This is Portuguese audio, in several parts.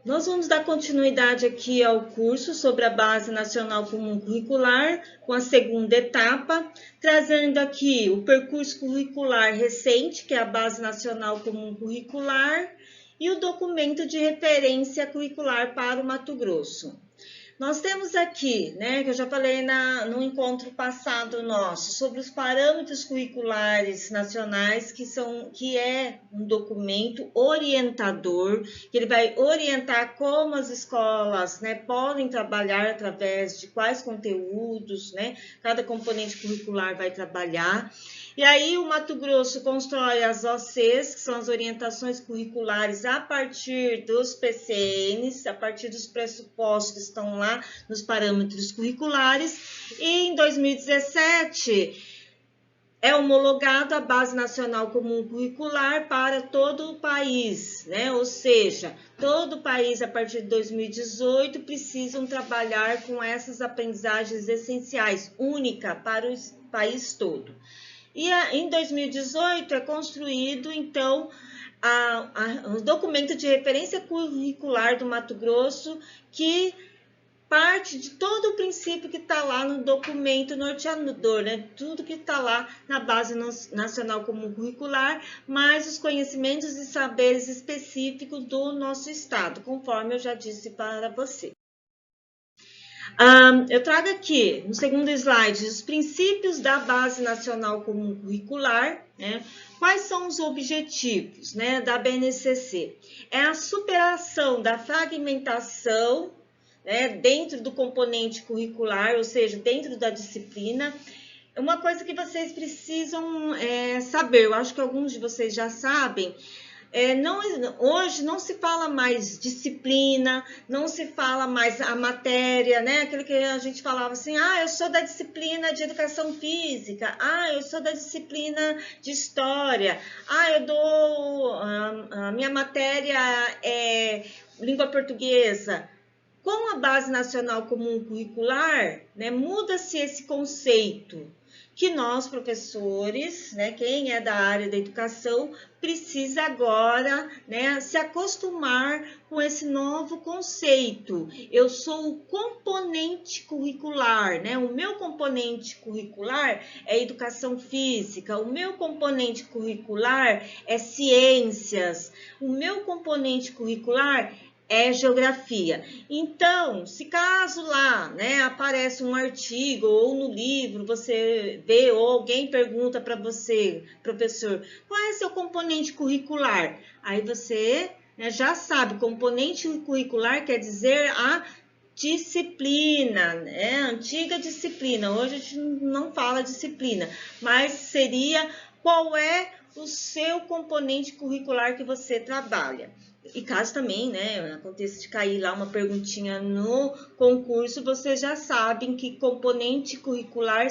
Nós vamos dar continuidade aqui ao curso sobre a Base Nacional Comum Curricular, com a segunda etapa, trazendo aqui o percurso curricular recente, que é a Base Nacional Comum Curricular, e o documento de referência curricular para o Mato Grosso. Nós temos aqui, né, que eu já falei no encontro passado nosso, sobre os parâmetros curriculares nacionais, que é um documento orientador, que ele vai orientar como as escolas, né, podem trabalhar através de quais conteúdos, né, cada componente curricular vai trabalhar. E aí o Mato Grosso constrói as OCs, que são as orientações curriculares, a partir dos PCNs, a partir dos pressupostos que estão lá nos parâmetros curriculares. E em 2017 é homologada a Base Nacional Comum Curricular para todo o país, né? Ou seja, todo o país, a partir de 2018, precisam trabalhar com essas aprendizagens essenciais, única para o país todo. E em 2018 é construído, então, o documento de referência curricular do Mato Grosso, que parte de todo o princípio que está lá no documento norteador, né? Tudo que está lá na Base Nacional Comum Curricular, mais os conhecimentos e saberes específicos do nosso estado, conforme eu já disse para você. Eu trago aqui, no segundo slide, os princípios da Base Nacional Comum Curricular, né? Quais são os objetivos, né, da BNCC? É a superação da fragmentação, né, dentro do componente curricular, ou seja, dentro da disciplina. Uma coisa que vocês precisam saber, eu acho que alguns de vocês já sabem, hoje não se fala mais disciplina, não se fala mais a matéria, né? Aquilo que a gente falava assim, eu sou da disciplina de educação física, eu sou da disciplina de história, a minha matéria é língua portuguesa. Com a Base Nacional Comum Curricular, né, muda-se esse conceito, que nós, professores, né, quem é da área da educação, precisa agora, né, se acostumar com esse novo conceito. Eu sou o componente curricular, né? O meu componente curricular é educação física, o meu componente curricular é ciências, o meu componente curricular é geografia. Então, se caso lá, né, aparece um artigo ou no livro, você vê ou alguém pergunta para você, professor, qual é seu componente curricular? Aí você, né, já sabe, componente curricular quer dizer a disciplina, né? Antiga disciplina. Hoje a gente não fala disciplina, mas seria qual é o seu componente curricular que você trabalha. E caso também, né, aconteça de cair lá uma perguntinha no concurso, vocês já sabem que componente curricular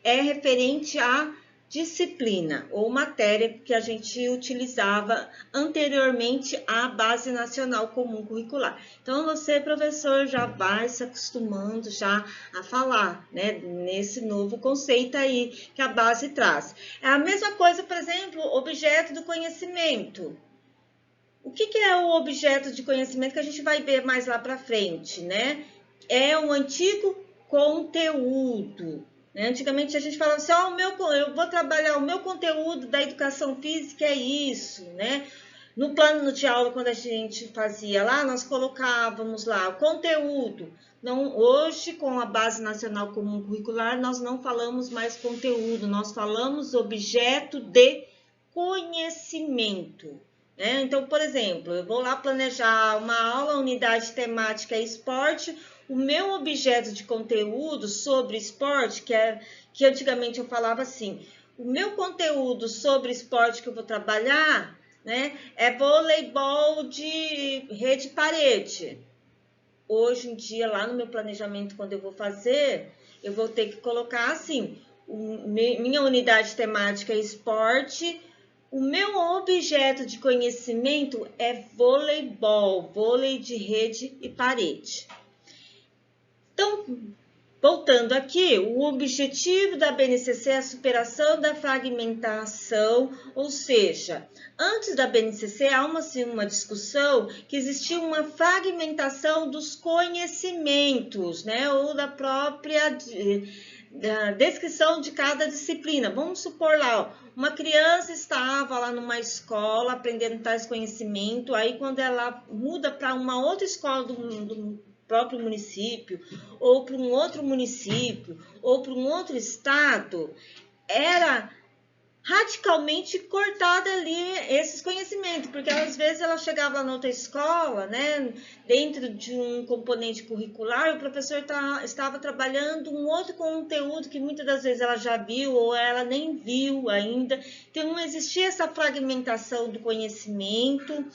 é referente à disciplina ou matéria que a gente utilizava anteriormente à Base Nacional Comum Curricular. Então, você, professor, já vai se acostumando já a falar, né, nesse novo conceito aí que a base traz. É a mesma coisa, por exemplo, objeto do conhecimento. O que é o objeto de conhecimento que a gente vai ver mais lá para frente, né? É um antigo conteúdo. Né? Antigamente a gente falava assim, eu vou trabalhar o meu conteúdo da educação física, é isso, né? No plano de aula, quando a gente fazia lá, nós colocávamos lá o conteúdo. Não, hoje, com a Base Nacional Comum Curricular, nós não falamos mais conteúdo, nós falamos objeto de conhecimento. Então, por exemplo, eu vou lá planejar uma aula, unidade temática esporte, o meu objeto de conteúdo sobre esporte, que antigamente eu falava assim, o meu conteúdo sobre esporte que eu vou trabalhar, né, é voleibol de rede parede. Hoje em dia, lá no meu planejamento, quando eu vou fazer, eu vou ter que colocar assim, minha unidade temática é esporte, o meu objeto de conhecimento é voleibol, vôlei de rede e parede. Então, Voltando aqui, o objetivo da BNCC é a superação da fragmentação, ou seja, antes da BNCC há uma discussão que existia uma fragmentação dos conhecimentos, né, ou da própria da descrição de cada disciplina. Vamos supor lá, uma criança estava lá numa escola aprendendo tais conhecimentos, aí quando ela muda para uma outra escola do próprio município, ou para um outro município, ou para um outro estado, era radicalmente cortada ali esses conhecimentos, porque às vezes ela chegava lá na outra escola, né, dentro de um componente curricular, o professor estava trabalhando um outro conteúdo que muitas das vezes ela já viu ou ela nem viu ainda, então não existia essa fragmentação do conhecimento.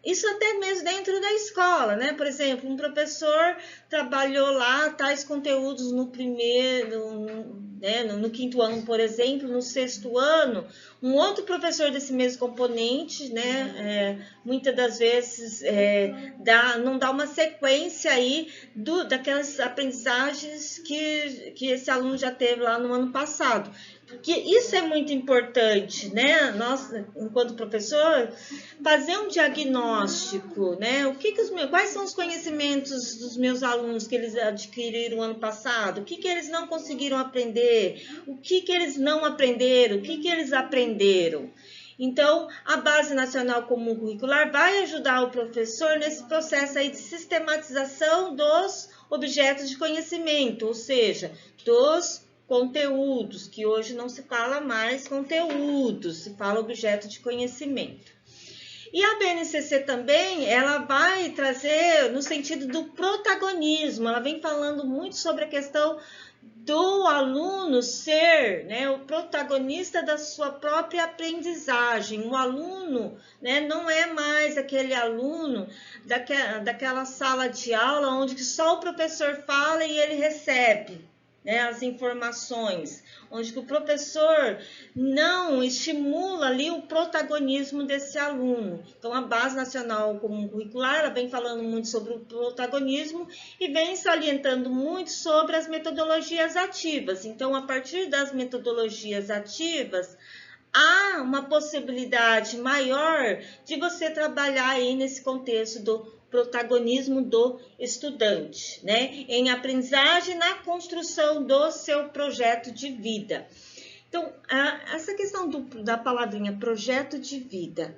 Isso até mesmo dentro da escola, né? Por exemplo, um professor trabalhou lá tais conteúdos no primeiro, né, no quinto ano, por exemplo, no sexto ano, um outro professor desse mesmo componente, né, muitas das vezes não dá uma sequência aí daquelas aprendizagens que esse aluno já teve lá no ano passado. Porque isso é muito importante, né? Nós, enquanto professor, fazer um diagnóstico, né? Quais são os conhecimentos dos meus alunos que eles adquiriram ano passado? O que eles não conseguiram aprender? O que eles não aprenderam? O que eles aprenderam? Então, a Base Nacional Comum Curricular vai ajudar o professor nesse processo aí de sistematização dos objetos de conhecimento, ou seja, dos conteúdos, que hoje não se fala mais conteúdos, se fala objeto de conhecimento. E a BNCC também, ela vai trazer no sentido do protagonismo, ela vem falando muito sobre a questão do aluno ser, né, o protagonista da sua própria aprendizagem. O aluno, né, não é mais aquele aluno daquela sala de aula onde só o professor fala e ele recebe, né, as informações, onde o professor não estimula ali o protagonismo desse aluno. Então, a Base Nacional Comum Curricular, ela vem falando muito sobre o protagonismo e vem salientando muito sobre as metodologias ativas. Então, a partir das metodologias ativas, há uma possibilidade maior de você trabalhar aí nesse contexto do protagonismo do estudante, né? Em aprendizagem na construção do seu projeto de vida. Então, essa questão da palavrinha projeto de vida,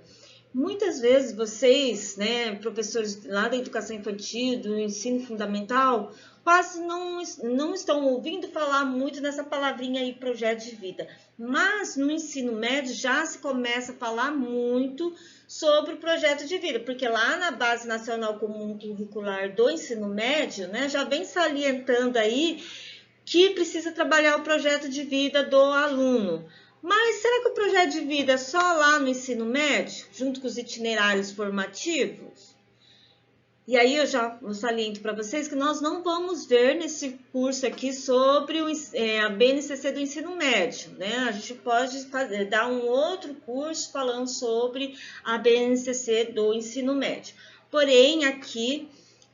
muitas vezes vocês, né, professores lá da educação infantil, do ensino fundamental, quase não estão ouvindo falar muito nessa palavrinha aí, projeto de vida. Mas no ensino médio já se começa a falar muito sobre o projeto de vida, porque lá na Base Nacional Comum Curricular do ensino médio, né, já vem salientando aí que precisa trabalhar o projeto de vida do aluno. Mas será que o projeto de vida é só lá no ensino médio, junto com os itinerários formativos? E aí eu já saliento para vocês que nós não vamos ver nesse curso aqui sobre a BNCC do ensino médio, né? A gente pode dar um outro curso falando sobre a BNCC do ensino médio. Porém, aqui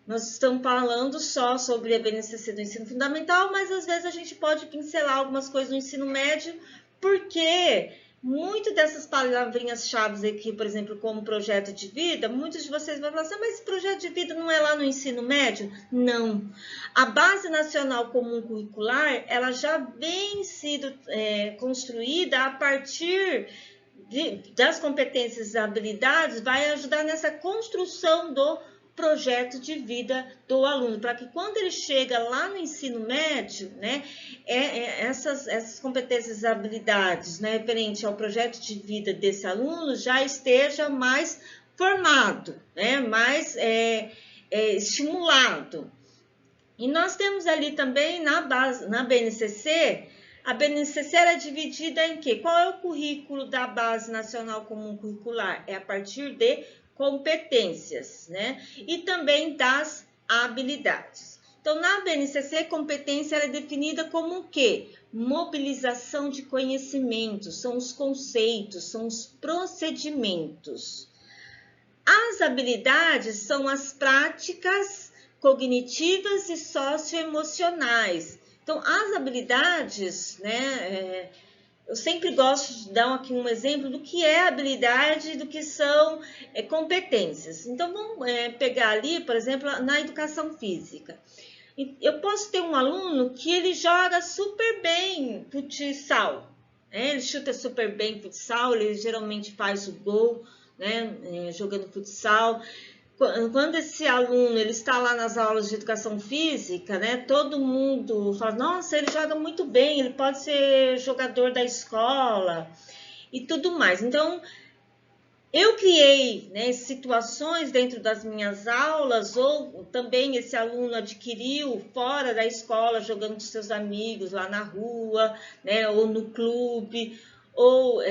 nós estamos falando só sobre a BNCC do ensino fundamental, mas às vezes a gente pode pincelar algumas coisas do ensino médio, porque muito dessas palavrinhas-chave aqui, por exemplo, como projeto de vida, muitos de vocês vão falar assim, mas esse projeto de vida não é lá no ensino médio? Não. A Base Nacional Comum Curricular, ela já vem sido construída a partir das competências e habilidades, vai ajudar nessa construção do projeto de vida do aluno, para que quando ele chega lá no ensino médio, né, essas competências e habilidades, né, referente ao projeto de vida desse aluno já esteja mais formado, né, mais estimulado. E nós temos ali também na BNCC, a BNCC é dividida em quê? Qual é o currículo da Base Nacional Comum Curricular? É a partir de competências, né? E também das habilidades. Então, na BNCC, competência é definida como o quê? Mobilização de conhecimentos, são os conceitos, são os procedimentos. As habilidades são as práticas cognitivas e socioemocionais. Então, as habilidades, né, eu sempre gosto de dar aqui um exemplo do que é habilidade e do que são competências. Então, vamos pegar ali, por exemplo, na educação física. Eu posso ter um aluno que ele joga super bem futsal, né? Ele chuta super bem futsal, ele geralmente faz o gol, né, jogando futsal. Quando esse aluno ele está lá nas aulas de educação física, né, todo mundo fala, nossa, ele joga muito bem, ele pode ser jogador da escola e tudo mais. Então, eu criei, né, situações dentro das minhas aulas, ou também esse aluno adquiriu fora da escola, jogando com seus amigos lá na rua, né, ou no clube, ou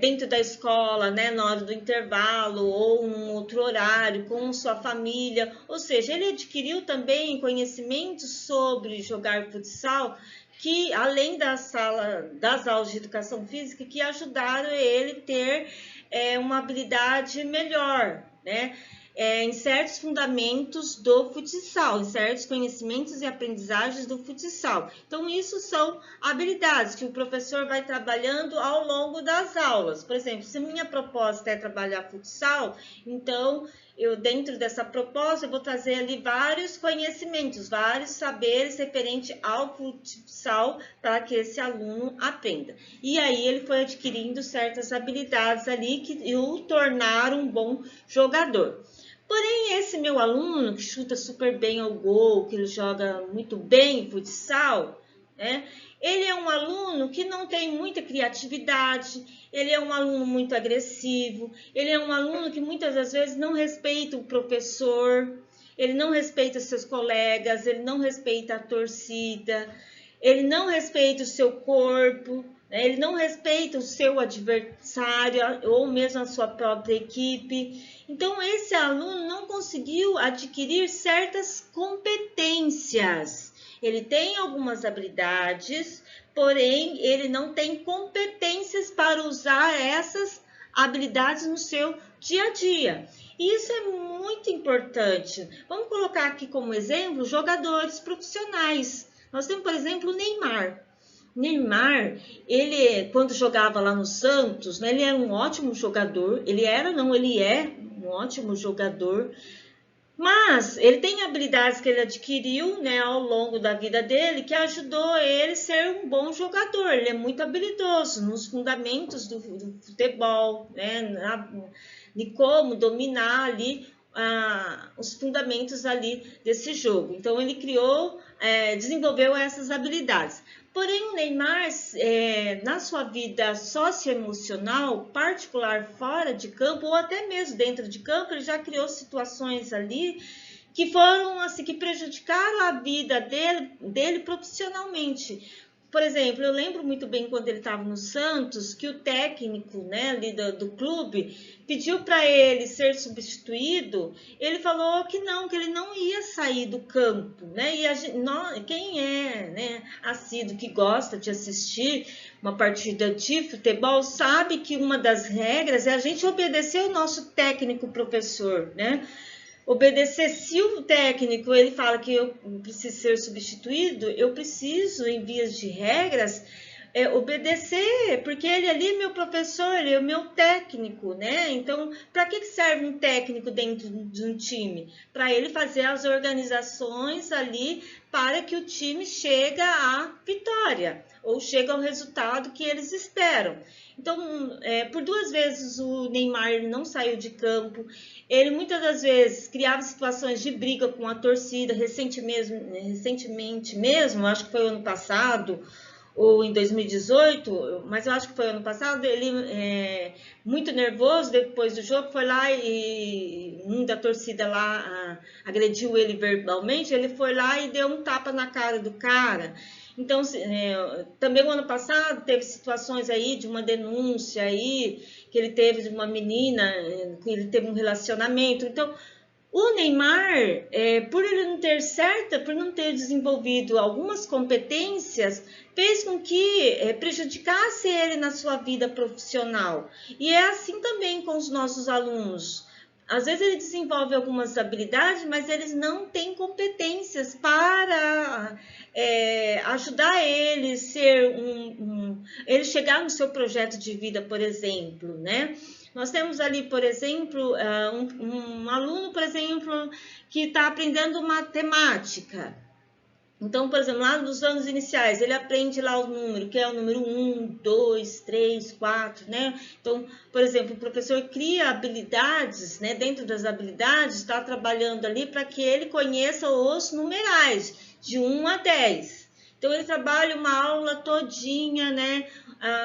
dentro da escola, né, na hora do intervalo, ou num outro horário, com sua família. Ou seja, ele adquiriu também conhecimentos sobre jogar futsal, que além das aulas de educação física, que ajudaram ele a ter uma habilidade melhor, né? Em certos fundamentos do futsal, em certos conhecimentos e aprendizagens do futsal. Então, isso são habilidades que o professor vai trabalhando ao longo das aulas. Por exemplo, se minha proposta é trabalhar futsal, então, dentro dessa proposta, eu vou trazer ali vários conhecimentos, vários saberes referentes ao futsal para que esse aluno aprenda. E aí ele foi adquirindo certas habilidades ali que o tornaram um bom jogador. Porém, esse meu aluno que chuta super bem ao gol, que ele joga muito bem futsal, né? Ele é um aluno que não tem muita criatividade, ele é um aluno muito agressivo, ele é um aluno que muitas das vezes não respeita o professor, ele não respeita seus colegas, ele não respeita a torcida, ele não respeita o seu corpo, né? Ele não respeita o seu adversário ou mesmo a sua própria equipe. Então, esse aluno não conseguiu adquirir certas competências. Ele tem algumas habilidades, porém, ele não tem competências para usar essas habilidades no seu dia a dia. E isso é muito importante. Vamos colocar aqui como exemplo jogadores profissionais. Nós temos, por exemplo, o Neymar. Neymar, ele quando jogava lá no Santos, né, ele era um ótimo jogador. Ele é um ótimo jogador. Mas ele tem habilidades que ele adquiriu, né, ao longo da vida dele, que ajudou ele a ser um bom jogador. Ele é muito habilidoso nos fundamentos do futebol, né, de como dominar ali os fundamentos ali desse jogo. Então ele desenvolveu essas habilidades. Porém, o Neymar, na sua vida socioemocional, particular fora de campo, ou até mesmo dentro de campo, ele já criou situações ali que foram assim, que prejudicaram a vida dele profissionalmente. Por exemplo, eu lembro muito bem quando ele estava no Santos, que o técnico, né, ali do clube pediu para ele ser substituído. Ele falou que ele não ia sair do campo, né? E quem é, né, assíduo, que gosta de assistir uma partida de futebol, sabe que uma das regras é a gente obedecer o nosso técnico professor, né? Obedecer. Se o técnico ele fala que eu preciso ser substituído, eu preciso, em vias de regras, obedecer, porque ele ali é meu professor, ele é o meu técnico, né? Então, para que serve um técnico dentro de um time? Para ele fazer as organizações ali para que o time chegue à vitória ou chegue ao resultado que eles esperam. Então, por 2 vezes o Neymar não saiu de campo. Ele muitas das vezes criava situações de briga com a torcida. Recentemente mesmo, acho que foi o ano passado ou em 2018, mas eu acho que foi ano passado, ele muito nervoso depois do jogo, foi lá e um da torcida lá agrediu ele verbalmente, ele foi lá e deu um tapa na cara do cara. Então, também o ano passado teve situações aí de uma denúncia aí, que ele teve de uma menina, que ele teve um relacionamento. Então, o Neymar, por não ter desenvolvido algumas competências, fez com que prejudicasse ele na sua vida profissional. E é assim também com os nossos alunos. às vezes ele desenvolve algumas habilidades, mas eles não têm competências para ajudar ele ser ele chegar no seu projeto de vida, por exemplo, né? Nós temos ali, por exemplo, um aluno, por exemplo, que está aprendendo matemática. Então, por exemplo, lá nos anos iniciais, ele aprende lá o número, que é o número 1, 2, 3, 4, né? Então, por exemplo, o professor cria habilidades, né? Dentro das habilidades, está trabalhando ali para que ele conheça os numerais, de 1 a 10. Então, ele trabalha uma aula todinha, né?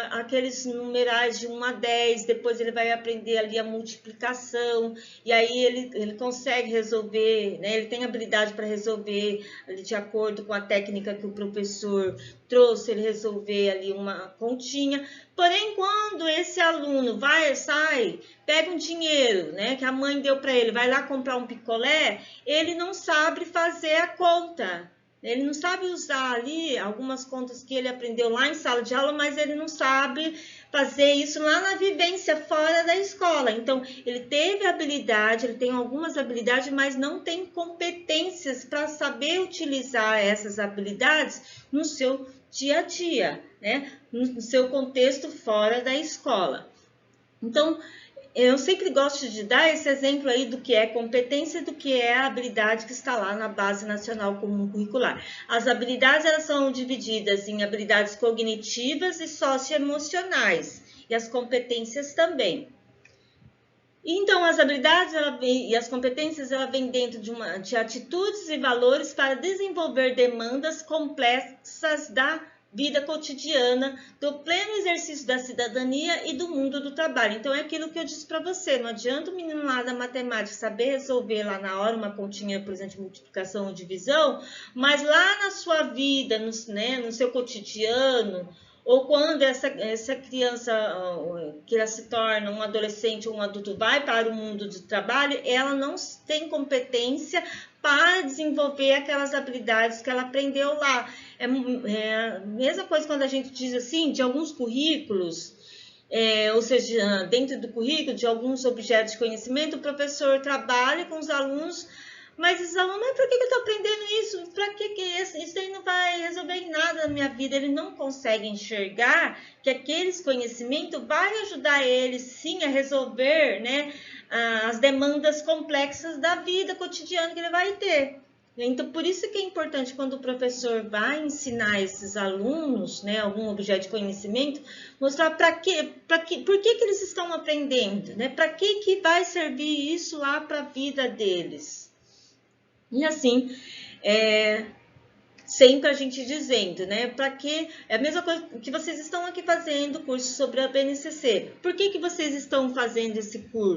Aqueles numerais de 1 a 10, depois ele vai aprender ali a multiplicação, e aí ele consegue resolver, né? Ele tem habilidade para resolver ali de acordo com a técnica que o professor trouxe, ele resolver ali uma continha. Porém, quando esse aluno sai, pega um dinheiro, né, que a mãe deu para ele, vai lá comprar um picolé, ele não sabe fazer a conta. Ele não sabe usar ali algumas contas que ele aprendeu lá em sala de aula, mas ele não sabe fazer isso lá na vivência fora da escola. Então, ele teve habilidade, ele tem algumas habilidades, mas não tem competências para saber utilizar essas habilidades no seu dia a dia, né? No seu contexto fora da escola. Então, eu sempre gosto de dar esse exemplo aí do que é competência e do que é a habilidade que está lá na Base Nacional Comum Curricular. As habilidades, elas são divididas em habilidades cognitivas e socioemocionais, e as competências também. Então, as habilidades e as competências, ela vêm dentro de atitudes e valores para desenvolver demandas complexas da vida cotidiana, do pleno exercício da cidadania e do mundo do trabalho. Então, é aquilo que eu disse para você, não adianta o menino lá da matemática saber resolver lá na hora uma continha, por exemplo, de multiplicação ou divisão, mas lá na sua vida, no seu cotidiano, ou quando essa criança, que ela se torna um adolescente ou um adulto, vai para o mundo do trabalho, ela não tem competência para desenvolver aquelas habilidades que ela aprendeu lá. É a mesma coisa quando a gente diz assim, de alguns currículos, ou seja, dentro do currículo, de alguns objetos de conhecimento, o professor trabalha com os alunos, mas os alunos, mas por que eu estou aprendendo isso? Para que isso aí não vai resolver em nada na minha vida? Ele não consegue enxergar que aqueles conhecimentos vai ajudar ele, sim, a resolver, né, as demandas complexas da vida cotidiana que ele vai ter. Então, por isso que é importante quando o professor vai ensinar esses alunos, né, algum objeto de conhecimento, mostrar por que eles estão aprendendo, né? Para que vai servir isso lá para a vida deles. E assim, sempre a gente dizendo, né? Para que é a mesma coisa que vocês estão aqui fazendo curso sobre a BNCC. Por que vocês estão fazendo esse curso?